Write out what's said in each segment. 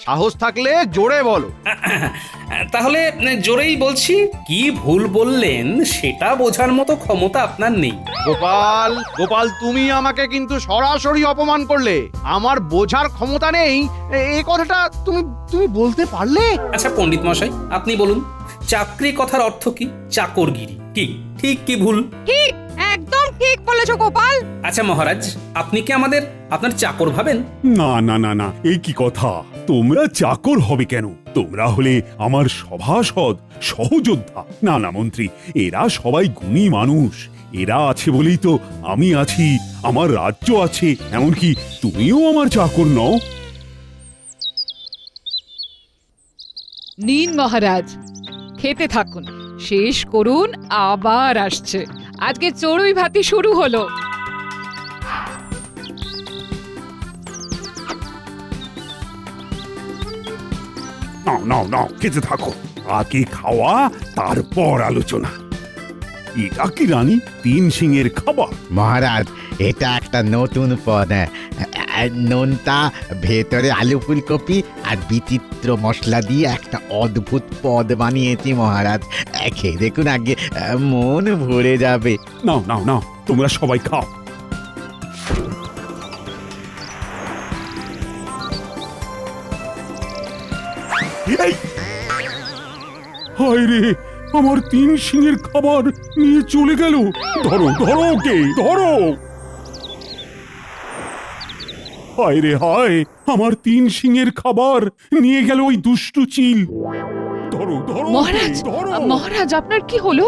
সাহস থাকলে জোরে বলো। তাহলে জোরেই বলছি, কি ভুল বললেন সেটা বোঝার মতো ক্ষমতা আপনার নেই। গোপাল, গোপাল, তুমি আমাকে কিন্তু সরাসরি অপমান করলে। আমার বোঝার ক্ষমতা নেই এই কথাটা তুমি তুমি বলতে পারলে? আচ্ছা পণ্ডিত মশাই, আপনি বলুন, চাকরি কথার অর্থ কি? চাকরগিরি কি ঠিক কি ভুল? ঠিক, একদম ঠিক বলেছো গোপাল। আচ্ছা মহারাজ, আপনি কি আমাদের আপনার চাকর ভাবেন? না না না না, এই কি কথা? তোমরা চাকর হবে কেন? তোমরা হলে আমার সভাসদ, সহযোদ্ধা। না না মন্ত্রী, এরা সবাই গুণী মানুষ। এরা আছে বলেই তো আমি আছি, আমার রাজ্য আছে। এমনকি তুমিও আমার চাকর নও। নিন মহারাজ, খেতে থাকুন, শেষ করুন, আবার আসছে। আজকে চড়ুই ভাতি শুরু হলো। নাও নাও নাও, খেতে থাকো। আগে খাওয়া, তারপর আলোচনা। এটা কি রানী, তিন সিংয়ের খাবার? মহারাজ, এটা একটা নতুন পদ। নোনতা, ভেতরে আলু ফুলকপি আর বিচিত্র মশলা দিয়ে একটা অদ্ভুত পদ বানিয়েছি মহারাজ। খেয়ে দেখুন, আগে মন ভরে যাবে। নাও নাও নাও, তোমরা সবাই খাও। এই! হায় রে, আমার তিন সিংহের খাবার নিয়ে চলে গেল। ধরো ধরো, ওকে ধরো। হায় রে হায়, আমার তিন সিংহের খাবার নিয়ে গেল ওই দুষ্টু চিল। ধরো ধরো, মহারাজ, ধরো। মহারাজ, আপনার কি হলো?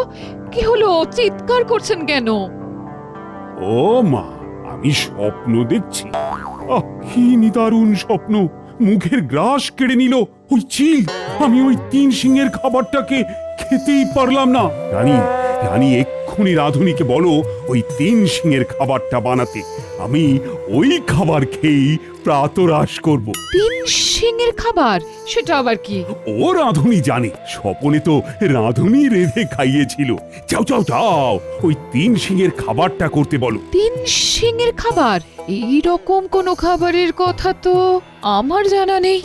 কি হলো? চিৎকার করছেন কেন? ও মা, আমি স্বপ্ন দেখছি। কি নিদারুণ স্বপ্ন! মুখের গ্রাস কেড়ে নিল ওই চিল। আমি ওই তিন সিংহের খাবারটাকে খেতেই পারলাম না। রানী, রানী এক্ষুনি রাধুনিকে বলো ওই তিন সিংহের খাবারটা বানাতে। আমি ওই খাবার খেয়েই প্রাতরাশ করব। তিন সিংহের খাবার? সেটা আবার কি? ও রাধুনি জানে, স্বপনে তো রাধুনি রেঁধে খাইয়েছিল। যাও যাও যাও, ওই তিন সিংহের খাবারটা করতে বলো। তিন সিংহের খাবার? এই রকম কোনো খাবারের কথা তো আমার জানা নেই।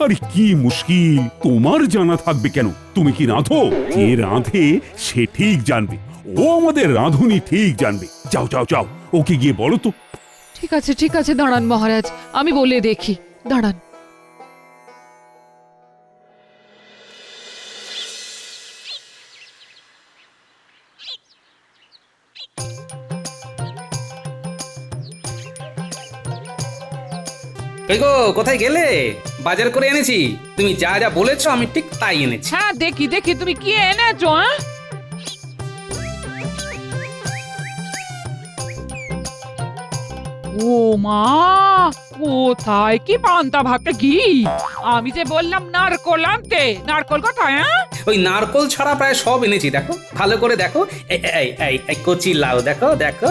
আরে কি মুশকিল, তোমার জানা থাকবে কেন? তুমি কি রাঁধো? যে রাঁধে সে ঠিক জানবে। ও আমাদের রাঁধুনি ঠিক জানবে। যাও যাও যাও, ওকে গিয়ে বলো তো। ঠিক আছে, ঠিক আছে, দাঁড়ান মহারাজ, আমি বলে দেখি, দাঁড়ান। কই গো, কোথায় গেলে? বাজার করে এনেছি, তুমি যা যা বলেছো আমি ঠিক তাই এনেছি। হ্যাঁ, দেখি দেখি তুমি কি এনেছো। হ্যাঁ, ও মা, কোথায় কি পান্তা ভাতে ঘি? আমি যে বললাম নারকোল আনতে, নারকোল কোথায়? হ্যাঁ, ওই নারকোল ছাড়া প্রায় সব এনেছি, দেখো ভালো করে দেখো। এই এই এই এই কচি লাউ দেখো দেখো।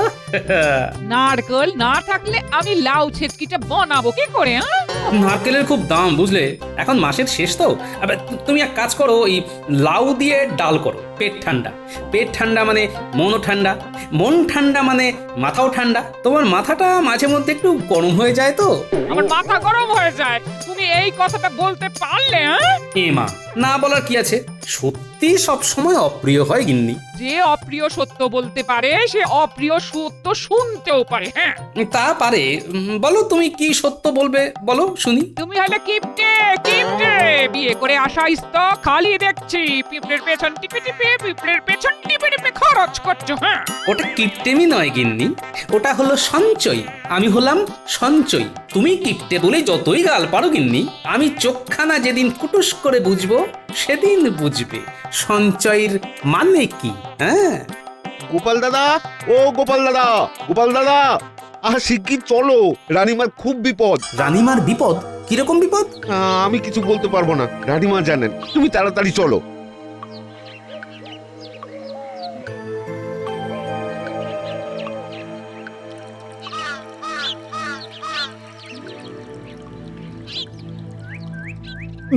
নারকোল না থাকলে আমি লাউ ছেচকিটা বানাবো কি করে? হ্যাঁ, নারকেলের খুব দাম বুঝলে, এখন মাসের শেষ তো। আবার তুমি এক কাজ করো, ওই লাউ দিয়ে ডাল করো, পেট ঠান্ডা। পেট ঠান্ডা মানে মনও ঠান্ডা, মন ঠান্ডা মানে মাথাও ঠান্ডা। তোমার মাথাটা মাঝে মধ্যে একটু গরম হয়ে যায় তো। আমার মাথা গরম হয়ে যায়। তুমি এই কথাটা বলতে পারলে? হ্যাঁ, এ মা, না বলার কি আছে, সত্যি সব সময় অপ্রিয় হয় গিন্নি। যে অপ্রিয় সত্য বলতে পারে সে অপ্রিয় সত্য শুনতেও পারে। হ্যাঁ, তা পারে। বলো তুমি কি সত্য বলবে, বলো শুনি। তুমি হলে কিপটে, কিপটে। বিয়ে করে আসা ইস্তো খালি দেখছি পিঁপড়ের পেছন টিপে টিপে, পিঁপড়ের পেছন টিপে টিপে খরচ করছো। হ্যাঁ, ওটা কিপটেমি নয় গিন্নি, ওটা হলো সঞ্চয়। আমি হলাম সঞ্চয়, তুমি কিপটে বলে যতই গাল পারো গিন্নি, আমি চোখখানা যেদিন কুটুস করে বুঝবো সেদিন বুঝবে সঞ্চয়ের মানে কি। হ্যাঁ, গোপাল দাদা, ও গোপাল দাদা, গোপাল দাদা, শিগগির চলো, রানীমার খুব বিপদ। রানীমার বিপদ? কিরকম বিপদ? আমি কিছু বলতে পারবো না, রানীমা জানেন। তুমি তাড়াতাড়ি চলো।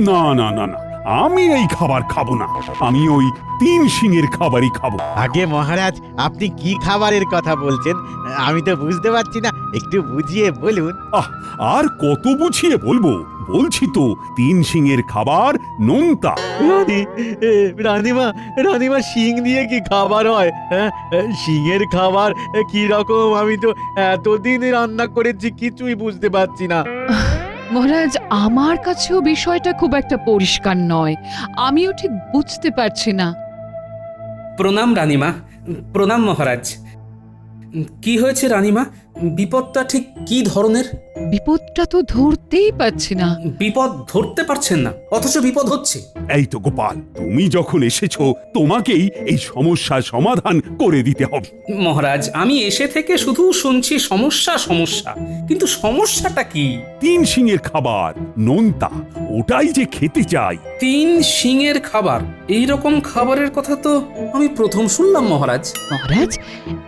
না না না না, আমি এই খাবার খাবো না। আমি ওই তিন সিংহের খাবারই খাবো। আগে মহারাজ, আপনি কি খাবারের কথা বলছেন? আমি তো বুঝতে পারছি না, একটু বুঝিয়ে বলুন। আর কত বুঝিয়ে বলবো? বলছি তো 3 সিংয়ের খাবার নোনতা। রানীমা রানীমা শিং দিয়ে কি খাবার হয়? হ্যাঁ, শিঙের খাবার কি রকম? আমি তো এতদিন রান্না করেছি, কিছুই বুঝতে পারছি না। মহারাজ, আমার কাছেও বিষয়টা খুব একটা পরিষ্কার নয়। আমিও ঠিক বুঝতে পারছি না। প্রণাম রানীমা, প্রণাম মহারাজ। কি হয়েছে রানীমা? বিপদটা ঠিক কি ধরনের? বিপদটা তো ধরতেই পারছি না। বিপদ ধরতে পারছেন না, অথচ বিপদ হচ্ছে। এই তো গোপাল, তুমি যখন এসেছো তোমাকেই এই সমস্যার সমাধান করে দিতে হবে। মহারাজ, আমি এসে থেকে শুধু শুনছি সমস্যা সমস্যা, কিন্তু সমস্যাটা কি? 3 সিংয়ের খাবার নোনতা, ওটাই যে খেতে চাই। 3 সিংয়ের খাবার? এই রকম খাবারের কথা তো আমি প্রথম শুনলাম মহারাজ। মহারাজ,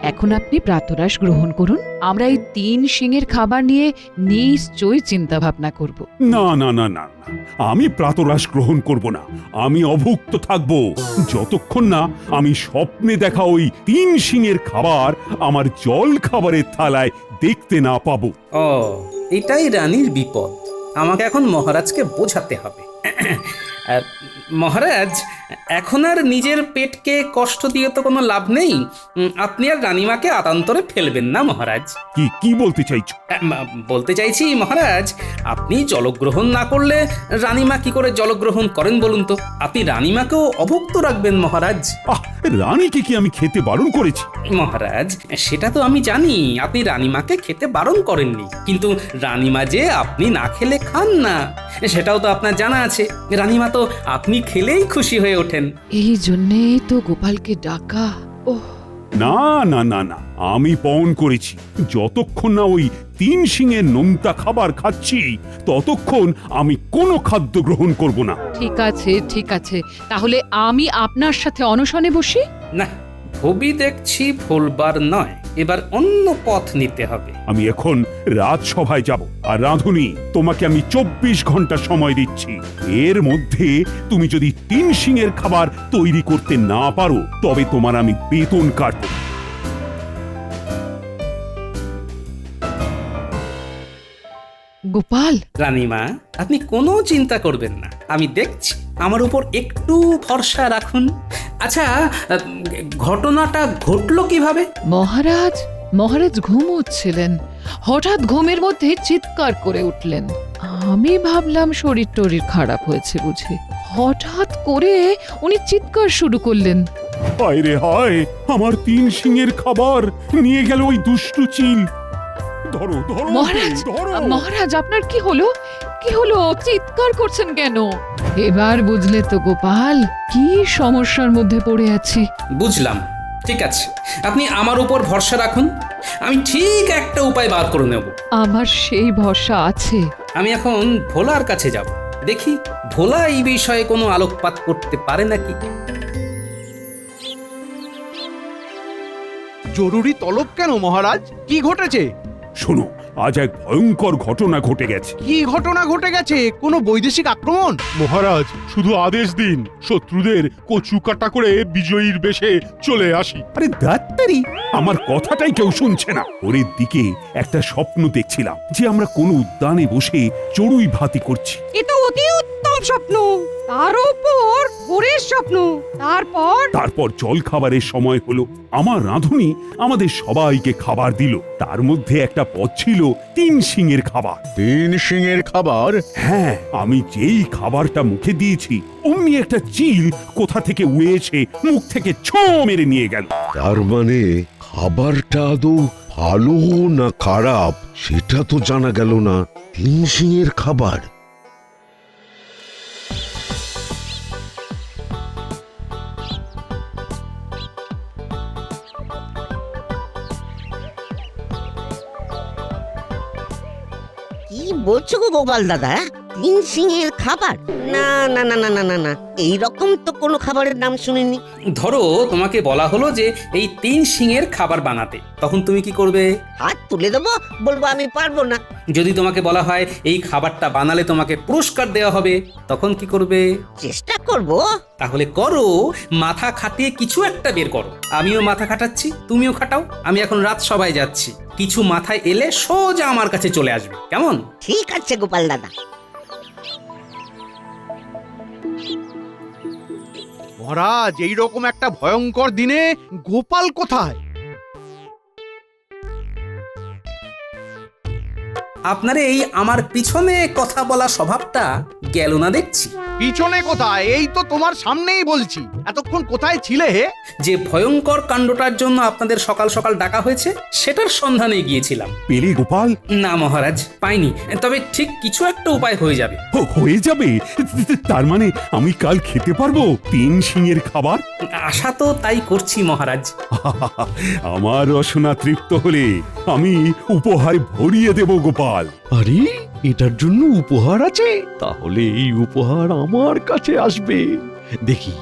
এখন আপনি প্রাতরাশ গ্রহণ করুন। আমরা এই 3 সিংয়ের খাবার নিয়ে নিশ্চয়ই চিন্তা ভাবনা করব। না না না না না, আমি প্রাতরাশ গ্রহণ করব না। আমি অভুক্ত থাকব যতক্ষণ না আমি স্বপ্নে দেখা ওই 3 সিংয়ের খাবার আমার জল খাবারের থালায় দেখতে না পাবো। ও, এটাই রানীর বিপদ। আমাকে এখন মহারাজকে বোঝাতে হবে। মহারাজ, এখন আর নিজের পেটকে কষ্ট দিয়ে তো কোনো লাভ নেই। আপনি আর রানীমাকে আতান্তরে ফেলবেন না মহারাজ। কি কি বলতে চাইছো? বলতে চাইছি মহারাজ, আপনি জলগ্রহণ না করলে রানীমা কি করে জলগ্রহণ করেন বলুন তো? আপনি রানীমাকেও অভুক্ত রাখবেন মহারাজ। আহ, রানীকে কি আমি খেতে বারণ করেছি? মহারাজ, সেটা তো আমি জানি আপনি রানীমাকে খেতে বারণ করেননি, কিন্তু রানীমা যে আপনি না খেলে খান না সেটাও তো আপনার জানা আছে। রানীমা তো আপনি খেলেই খুশি হয়ে ওঠেন। এই জন্যেই তো গোপালকে ডাকা। ওহ, না না না না, আমি পণ করেছি যতক্ষণ না ওই 3 সিংয়ের নোনতা খাবার খাচ্ছি ততক্ষণ আমি কোনো খাদ্য গ্রহণ করব না। ঠিক আছে ঠিক আছে, তাহলে আমি আপনার সাথে অনশনে বসি। না, ভবি দেখছি ভুলবার নয়, এবার অন্য পথ নিতে হবে। আমি এখন রাজসভায় যাব, আর রাঁধুনি তোমাকে আমি 24 ঘন্টা সময় দিচ্ছি। এর মধ্যে তুমি যদি 3 সিংয়ের খাবার তৈরি করতে না পারো তবে তোমার আমি বেতন কাটব। গোপাল, রানীমা, আপনি কোনো চিন্তা করবেন না, আমি দেখছি। আমার উপর একটু ভরসা রাখুন। আচ্ছা, ঘটনাটা ঘটলো কিভাবে? মহারাজ মহারাজ ঘুমোচ্ছিলেন, হঠাৎ ঘুমের মধ্যে চিৎকার করে উঠলেন। আমি ভাবলাম শরীর টরীর খারাপ হয়েছে বুঝি। হঠাৎ করে উনি চিৎকার শুরু করলেন। হায় রে হায়, আমার 3 সিংয়ের খাবার নিয়ে গেল ওই দুষ্টু চিল। ধরো ধরো মহারাজ, ধরো। মহারাজ, আপনার কি হলো? কি হলো? চিৎকার করছেন কেন? এবার বুঝলে তো গোপাল, কি সমস্যার মধ্যে পড়ে আছি। বুঝলাম, ঠিক আছে, আপনি আমার উপর ভরসা রাখুন, আমি ঠিক একটা উপায় বার করে নেব। আমার সেই ভরসা আছে। আমি এখন ভোলার কাছে যাব, দেখি ভোলা এই বিষয়ে কোনো আলোকপাত করতে পারে নাকি। জরুরি তলব কেন মহারাজ? কি ঘটেছে? শোনো, আজ এক ভয়ঙ্কর ঘটনা ঘটে গেছে। কি ঘটনা ঘটে গেছে? কোনো বৈদেশিক আক্রমণ? মহারাজ, শুধু আদেশ দিন, শত্রুদের কচু কাটা করে বিজয়ীর বেশে চলে আসি। আরে দাত্তারি, আমার কথাটাই কেউ শুনছে না। ওরের দিকে একটা স্বপ্ন দেখছিলাম যে আমরা কোনো উদ্যানে বসে চড়ুই ভাতি করছি। এ তো অতি উত্তম স্বপ্ন, তার উপর ভোরের স্বপ্ন। তারপর জল খাবারের সময় হলো। আমার রাঁধুনি আমাদের সবাইকে খাবার দিল। তার মধ্যে একটা পদ ছিল 3 সিংয়ের খাবার। 3 সিংয়ের খাবার? হ্যাঁ, আমি যেই খাবারটা মুখে দিয়েছি অমনি একটা চিল কোথা থেকে উড়ে এসে মুখ থেকে ছো মেরে নিয়ে গেল। তার মানে খাবারটা আদৌ ভালো না খারাপ সেটা তো জানা গেল না। 3 সিংয়ের খাবার? কি বলছো গো গোপাল দাদা? 3 সিংহের খাবার? না না না না না না না, এইরকম তো কোনো খাবারের নাম শুনিনি। ধরো তোমাকে বলা হলো যে এই 3 সিংয়ের খাবার বানাতে, তখন তুমি কি করবে? হাত তুলে দেবো, বলবো আমি পারবো না। যদি তোমাকে বলা হয় এই খাবারটা বানালে তোমাকে পুরস্কার দেওয়া হবে, তখন কি করবে? চেষ্টা করব। তাহলে করো, মাথা খাটিয়ে কিছু একটা বের করো। আমিও মাথা খাটাচ্ছি, তুমিও খাটাও। আমি এখন রাত সবাই যাচ্ছি, কিছু মাথায় এলে সোজা আমার কাছে চলে আসবে, কেমন? ঠিক আছে গোপাল দাদা। মহারাজ, এইরকম একটা ভয়ঙ্কর দিনে গোপাল কোথায়? আপনার এই আমার পিছনে কথা বলা স্বভাবটা গেল না দেখছি। পিছনে কোথায়? এই তো তোমার সামনেই বলছি। এতক্ষণ কোথায় ছিলে হে? যে ভয়ঙ্কর কাণ্ডটার জন্য আপনাদের সকাল সকাল ডাকা হয়েছে সেটার সন্ধানে গিয়েছিলাম। পেলে গোপাল? না মহারাজ, পাইনি। তবে ঠিক কিছু একটা উপায় হয়ে যাবে। হয়ে যাবে? তার মানে আমি কাল খেতে পারবো 3 সিংয়ের খাবার? আশা তো তাই করছি মহারাজ। আমার রসনা তৃপ্ত হলে আমি উপহার ভরিয়ে দেব গোপাল। আরে এটার জন্য উপহার আছে? তাহলে এই উপহার আমার কাছে আসবে। দেখি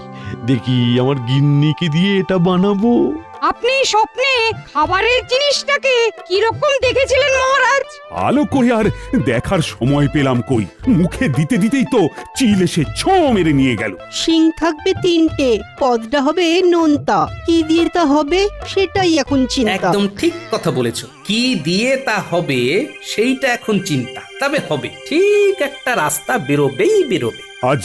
দেখি আমার গিন্নিকে দিয়ে এটা বানাবো। আপনি স্বপ্নে খাবারের জিনিসটাকে কিরকম দেখেছিলেন মহারাজ? আলো করে আর দেখার সময় পেলাম কই, মুখে দিতে দিতেই তো চিল এসে ছোঁ মেরে নিয়ে গেল। শিং থাকবে 3টে, পদটা হবে নোনতা। কি দিয়ে তা হবে সেটাই এখন চিন্তা। একদম ঠিক কথা বলেছো। কি দিয়ে তা হবে সেইটা এখন চিন্তা। তবে হবে, ঠিক একটা রাস্তা বেরোবেই বেরোবে। আজ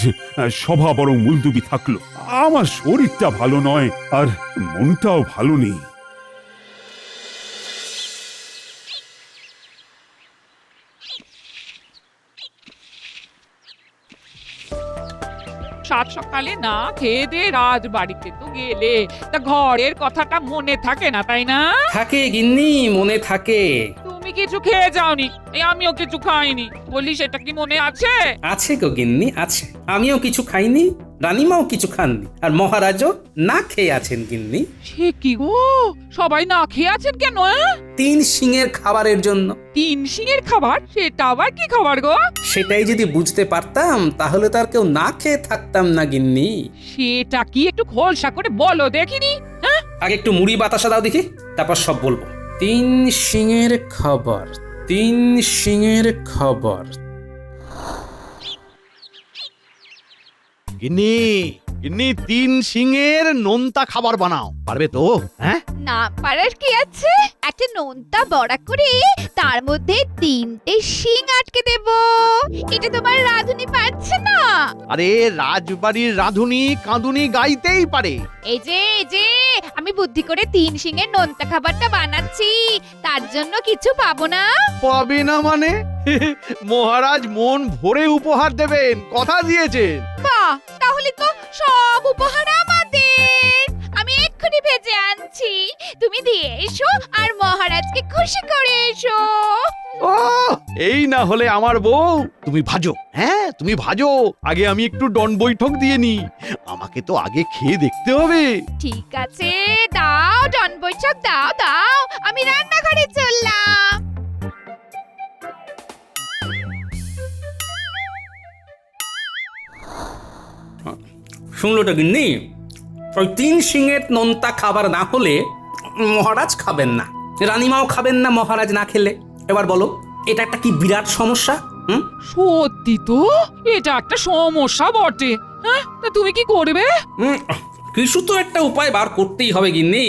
সভা বরং মুলতুবি থাকলো। আমার শরীরটা ভালো নয় আর মনটাও ভালো নেই। সাত সকালে না খেয়ে দে রাজবাড়িতে তো গেলে, তা ঘরের কথাটা মনে থাকে না, তাই না? থাকে গিন্নি, মনে থাকে। তুমি কিছু খেয়ে যাওনি, এই আমিও কিছু খাইনি, বলি সেটা কি মনে আছে? আছে গো গিন্নি, আছে। আমিও কিছু খাইনি, রানীমাও কিছু খাননি, আর মহারাজও না খেয়ে আছেন গিন্নি। সে কি গো, সবাই না খেয়ে আছেন কেন? 3 সিংয়ের খাবারের জন্য। 3 সিংয়ের খাবার? সেটা আবার কি খাবার গো? সেটাই যদি বুঝতে পারতাম তাহলে তো আর কেউ না খেয়ে থাকতাম না গিন্নি। সেটা কি একটু খোলসা করে বলো দেখিনি। হ্যাঁ, আগে একটু মুড়ি বাতাসা দাও দেখি, তারপর সব বলবো। 3 সিংয়ের খাবার, 3 সিংয়ের খাবার। গিন্নি, গিন্নি 3 সিংয়ের নোনতা খাবার বানাও। পারবে তো? হ্যাঁ, না পারার কি আছে? একটা নোনতা বড়া করে তার মধ্যে 3টে শিং আটকে দেব। এটা তোমার রাঁধুনি পারছে না? আরে রাজবাড়ির রাঁধুনি কাঁদুনি গাইতেই পারে। এই যে আমি বুদ্ধি করে 3 শিঙের নোনতা খাবারটা বানাচ্ছি, তার জন্য কিছু পাবো না? পাবে না মানে? মহারাজ মন ভরে উপহার দেবেন, কথা দিয়েছেন। বাহ, তাহলে তো সব উপহার আমাদের। আমি এক্ষুনি ভেজে আনছি, তুমি দিয়ে এসো আর মহারাজকে খুশি করে এসো। ও, এই না হলে আমার বউ। তুমি ভাজো, হ্যাঁ তুমি ভাজো। আগে আমি একটু ডন বৈঠক দিয়ে নি, আমাকে তো আগে খেয়ে দেখতে হবে। ঠিক আছে, দাও ডন বৈঠক দাও দাও, আমি রান্নাঘরে চললাম। শুনলোটা গিন্নি, ওই 3 সিংয়ের নোনতা খাবার না হলে মহারাজ খাবেন না, রানীমাও খাবেন না মহারাজ না খেলে। এবার বলো, এটা একটা কি বিরাট সমস্যা? সত্যি তো, এটা একটা সমস্যা বটে। হ্যাঁ, তা তুমি কি করবে? কিছু তো একটা উপায় বার করতেই হবে গিন্নি।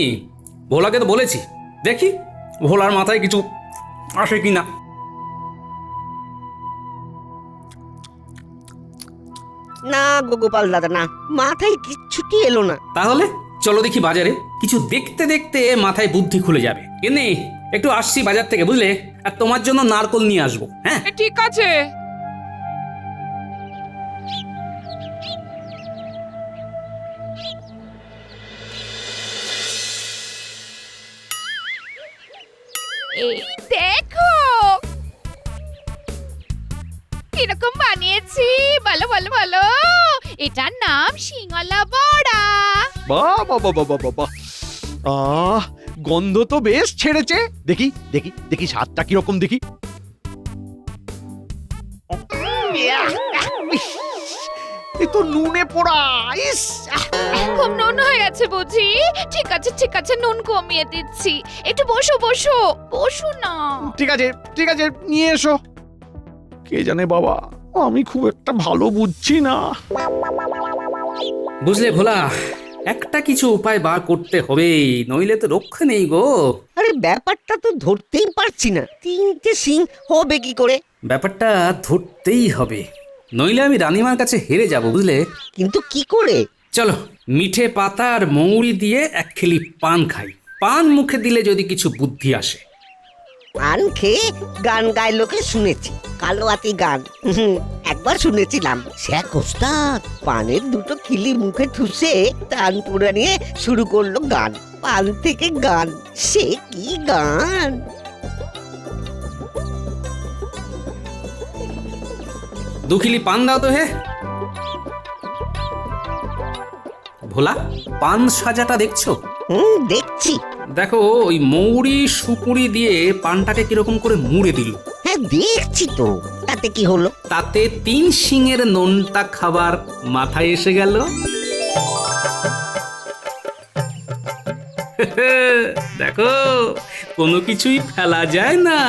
ভোলাকে তো বলেছি, দেখি ভোলার মাথায় কিছু আসে কিনা। না গো গোপাল দাদা, না, মাথায় কিচ্ছুটি এলো না। তাহলে চলো দেখি বাজারে, কিছু দেখতে দেখতে মাথায় বুদ্ধি খুলে যাবে। গিন্নি, একটু আসছি বাজার থেকে, বুঝলে? আর তোমার জন্য নারকল নিয়ে আসবো। হ্যাঁ ঠিক আছে। এই দেখো কিরকম বানিয়েছি, বলো বলো বলো। এটার নাম শিঙলা বড়া। বাহ বাহ বাহ বাহ বাহ বাহ, আহ, গন্ধ তো বেশ ছেড়েছে। দেখি দেখি দেখি স্বাদটা কিরকম দেখি। এ তো নুনে পোড়া। ইস, খুব নুন হয়ে গেছে বুঝি? ঠিক আছে ঠিক আছে, নুন কমিয়ে দিচ্ছি। একটু বসো বসো বসো না। ঠিক আছে ঠিক আছে, নিয়ে এসো। কে জানে বাবা, আমি খুব একটা ভালো বুঝছি না। বুঝলে ভোলা, একটা কিছু উপায় বার করতে হবে, নইলে তো রক্ষা নেই গো। আরে ব্যাপারটা তো ধরতেই পারছি না, 3টে সিং হবে কি করে? ব্যাপারটা ধরতেই হবে। নইলে আমি রানীমার কাছে হেরে যাব বুঝলে। কিন্তু কি করে? চলো মিঠে পাতা আর মৌরি দিয়ে এক খেলি পান খাই। পান মুখে দিলে যদি কিছু বুদ্ধি আসে। পান খেয়ে গান গায় লোকে শুনেছি, কালোয়াতি গান। একবার শুনেছিলাম শেখ ওস্তাদ পানের দুটো খিলি মুখে ঠুসে টান পুরা নিয়ে শুরু করলো গান। পান থেকে গান, সে কি গান! দুখিলি পান দাও তো হে। ভোলা, পান সাজাটা দেখছো? দেখছি। দেখো ওই মৌরি সুপুরি দিয়ে পানটাকে কিরকম করে মুড়ে দিল। হ্যাঁ দেখছি তো, তাতে কি হলো? তাতে 3 শিঙের নোনতা খাবার মাথায় এসে গেল। দেখো কোনো কিছুই ফেলা যায় না,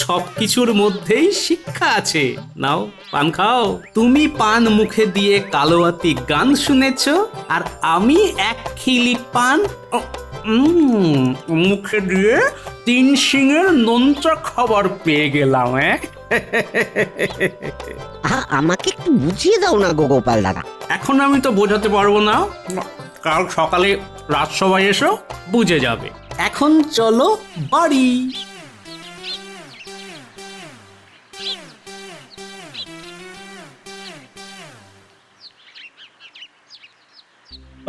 সব কিছুর মধ্যেই শিক্ষা আছে। নাও পান খাও। তুমি পান মুখে দিয়ে কালোয়াতি গান শুনেছো, আর আমি এক খিলি পান মুখে দিয়ে 3 শিঙের নোনতা খাবার পেয়ে গেলাম। আমাকে একটু বুঝিয়ে দাও না গো গোপাল দাদা। এখন আমি তো বোঝাতে পারবো না, কাল সকালে রাজসভায় এসো বুঝে যাবে। এখন চলো বাড়ি।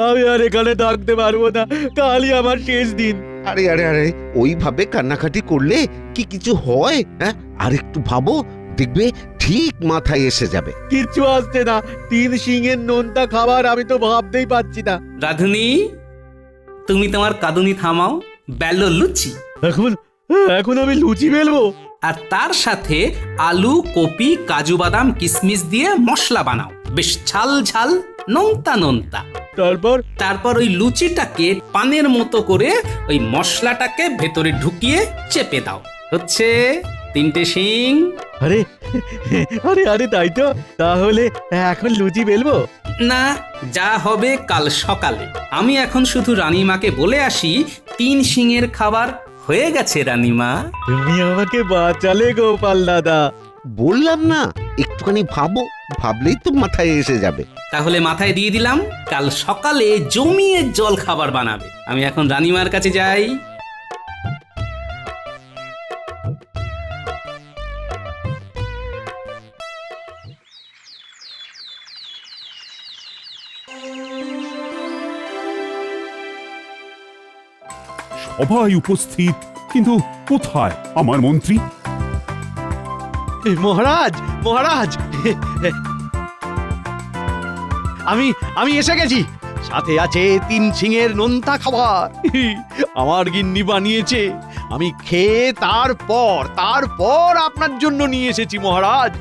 আমি আর এখানে থাকতে পারবো না, কালই আমার শেষ দিন। আরে আরে আরে, ওইভাবে কান্নাকাটি করলে কি কিছু হয়? হ্যাঁ, আর একটু ভাবো, দেখবে ঠিক মাথায় এসে যাবে। কিচ্ছু আসছে না, 3 শিঙের নোনতা খাবার আমি তো ভাবতেই পাচ্ছি না। রাধুনি, তুমি তোমার কাঁদুনি থামাও, বেলো লুচি। এখন এখন আমি লুচি বেলবো? আর তার সাথে আলু, কপি, কাজু বাদাম, কিশমিশ দিয়ে মশলা বানাও, বেশ ঝাল ঝাল নোনতা নোনতা। তারপর ওই লুচিটাকে পানের মতো করে ওই মশলাটাকে ভেতরে ঢুকিয়ে চেপে দাও। হচ্ছে 3টে শিং। আরে আরে আরে, তাই তো। তাহলে এখন লুচি বেলবো? না, যা হবে কাল সকালে। আমি এখন শুধু রানীমাকে বলে আসি 3 শিঙের খাবার হয়ে গেছে। রানীমা, তুমি আমাকে বাঁচালে গোপাল দাদা। বললাম না, একটুখানি ভাবো, ভাবলেই তো মাথায় এসে যাবে। তাহলে মাথায় দিয়ে দিলাম, কাল সকালে জমিয়ে জল খাবার বানাবে। আমি এখন রানীমার কাছে যাই। সবাই উপস্থিত, কিন্তু কোথায় আমার মন্ত্রী? মহারাজ, মহারাজ, আমি এসে গেছি। সাথে আছে 3 শিঙের নোনতা খাবার, আমার গিন্নি বানিয়েছে। আমি খেয়ে তারপর আপনার জন্য নিয়ে এসেছি মহারাজ।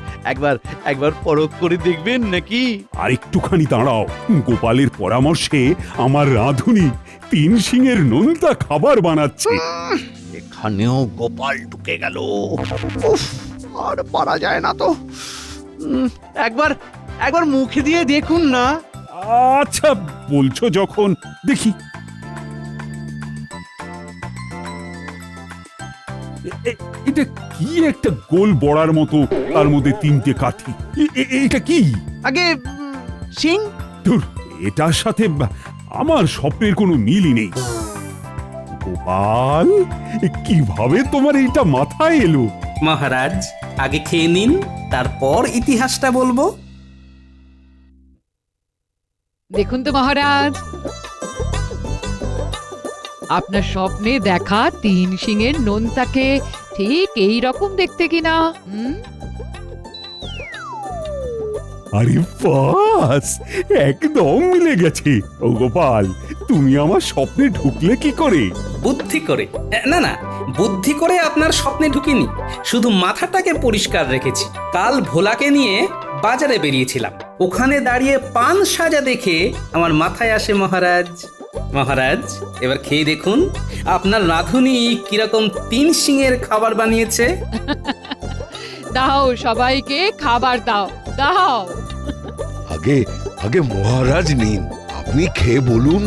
একবার পরখ করে দেখবেন নাকি? আর একটুখানি দাঁড়াও, গোপালের পরামর্শে আমার রাঁধুনি 3 শিঙের নোনতা খাবার বানাচ্ছে। এখানেও গোপাল ঢুকে গেল। উফ, আর পারা যায় না তো। একবার মুখে দিয়ে দেখুন না। আচ্ছা বলছো যখন, দেখি। এটা কি একটা গোল বড়ার মতো, তার মধ্যে 3টে কাঠি। এটা কি? আগে সিং। ধুর, এটার সাথে আমার স্বপ্নের কোনো মিলই নেই। গোপাল, কিভাবে তোমার এইটা মাথায় এলো? মহারাজ, আগে খেয়ে নিন, তারপর ইতিহাসটা বলবো। দেখুন তো মহারাজ, আপনার স্বপ্নে দেখা 3 শিঙের নোনতাকে ঠিক এই রকম দেখতে কিনা? আরে বাস, একদম মিলে গেছে। ও গোপাল, তুমি আমার স্বপ্নে ঢুকলে কি করে? বুদ্ধি করে। না, বুদ্ধি করে আপনার স্বপ্নে ঢুকিনি, শুধু মাথাটাকে পরিষ্কার রেখেছি। কাল ভোলাকে নিয়ে বাজারে বেরিয়েছিলাম, ওখানে দাঁড়িয়ে পান সাজা দেখে আমার মাথায় আসে মহারাজ। মহারাজ, এবার খেয়ে দেখুন আপনার রাঁধুনি কিরকম 3 শিঙের খাবার বানিয়েছে। দাও, সবাইকে খাবার দাও, দাও। আগে মহারাজ নিন, আপনি খেয়ে বলুন।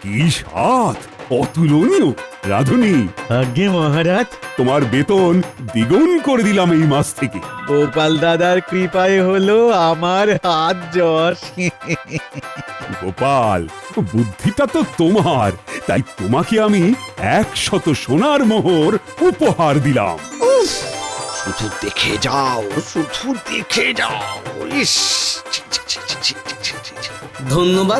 কি স্বাদ! অতুলনীয়। রাধুনী, আজ্ঞে মহারাজ, তোমার বেতন দ্বিগুণ করে দিলাম এই মাস থেকে। গোপাল দাদার কৃপায় হলো আমার হাত যশ। গোপাল, বুদ্ধিটা তো তোমার, তাই তোমাকে আমি 100 সোনার মোহর উপহার দিলাম। শুধু দেখে যাও, শুধু দেখে যাও। ইস, ছি, ছি, ছি, ছি, ছি, ছি, ছি, ছি। ধন্যবাদ